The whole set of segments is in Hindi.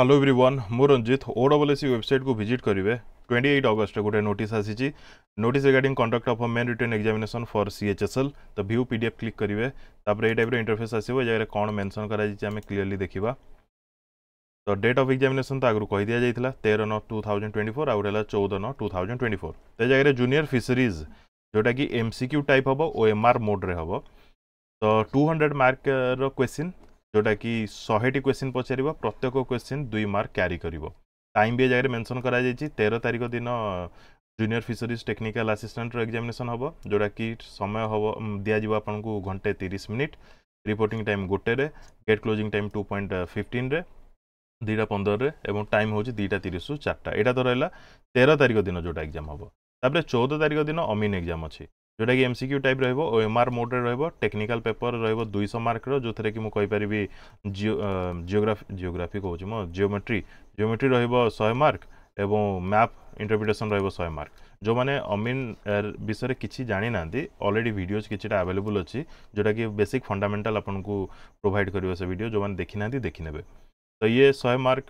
हेलो एवरीवन मु रंजित ओडब्ल्यूएससी वेबसाइट को विजिट करेंगे 28 अगस्त गोटे नोटिस आसी notice regarding conduct of main written examination for CHSL तो व्यू पीडीएफ क्लिक करेंगे तापर ये टाइप इंटरफेस आसो जगह कौन मेंशन करें क्लीयरली देखा तो डेट ऑफ एग्जामिनेशन तो आगु कही दि जाता 13/9/2024 आउ 14/9/2024 तो जगह जूनियर फिशरीज जोटा कि एमसीक्यू टाइप हम ओएमआर मोड रे हम तो 200 मार्क क्वेश्चन जोटा कि 100टी क्वेश्चन पचार प्रत्येक क्वेश्चन 2 मार्क क्यारी कर टाइम भी जगह मेंशन करा 13 तारीख दिन junior fisheries technical assistant examination हम जोटा कि समय हम दिज्व आपको घंटे 30 मिनिट रिपोर्टिंग टाइम गोटे गेट क्लोजिंग टाइम 2:15 रे 2:15 एवं टाइम हूँ 2:30 ରୁ 4ଟା यहाँ तो रहा 13 तारीख दिन जोटा एग्जाम हम तापर 14 तारीख दिन अमीन एग्जाम अच्छी जोटा कि एमसीक्यू टाइप ओएमआर मोड रे टेक्निकल पेपर रो 200 मार्क जो थे कि मुझे जियोग्राफी कहूँ मो जियोमेट्री रो 100 मार्क एवं मैप इंटरप्रिटेशन रो 100 मार्क जो मैंने अमीन विषय किसी जानी ना ऑलरेडी वीडियोज किछिटा अवेलेबल अच्छी जोटा कि बेसिक फंडामेंटल आपन को प्रोवाइड करियो से वीडियो जो मैंने देखी ना देखी नेबे तो ये 100 मार्क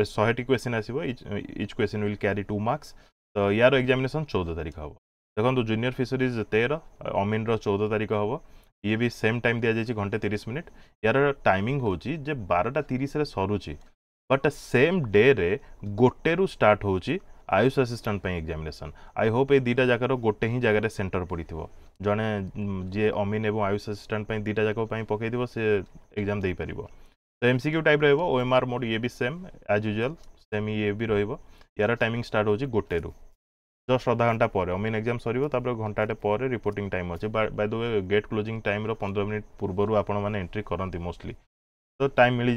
100टी क्वेश्चन आसो each question will carry 2 marks तो यार एग्जामिनेशन 14 तारीख हम देखो जूनियर फिशरीज 13 अमीन 14 तारीख हम ये भी सेम टाइम दि जाए घंटे 30 मिनिट यार टाइमिंग हूँ 12:30 सरुची बट सेम डे रे गोटे रु स्टार्ट हो Ayush assistant examination I hope ये दुटा जगार गोटे ही जगह सेंटर पड़ी जड़े जी अमीन और आयुष असिस्टेंट दुटा जाक पकई से एग्जाम दे पार तो एमसीक्यू टाइप रहा ओएमआर मोड ये भी सेम एज यूजुअल सेम ये भी रहा यार टाइमिंग स्टार्ट हो गोटे रु जस्ट आधा घंटा पर अमीन एग्जाम सर घंटाटे पर रिपोर्टिंग टाइम अच्छे by the way gate closing time 15 minute पूर्व आपण मैंने एंट्री करती मोस्टली तो टाइम मिल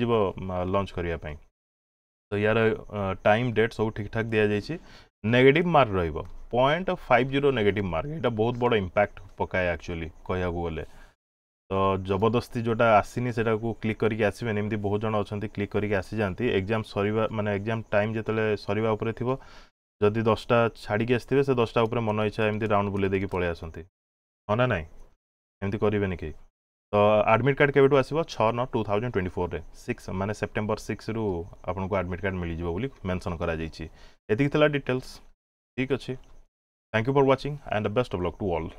लंच करने तो यार टाइम डेट सब ठीक ठाक दि जाइए नेगेटिव मार्क र 0.50 नेगेटिव मार्क यहाँ बहुत बड़ इंपैक्ट पकाए एक्चुअली कह गले तो जबरदस्ती जोटा आसनी से क्लिक करके आसबे एमती बहुत जन अच्छा क्लिक करके आसी जाती एग्जाम सरीवा माने एग्जाम टाइम जो सरीवा उपरे थिबो जदि 10टा छाड़ी आसते से 10टा उपर मन इच्छा एमती राउंड बुले देकी पलि आसती हाँ ना नाई एमती करेंगे कि तो एडमिट कार्ड केवेटू आसो 6/9/2024 रे 6 माने सेप्टेम्बर 6 रु आपको एडमिट कार्ड मिल जाए मेंशन करा एति डिटेल्स ठीक अच्छे thank you for watching and best of luck to all.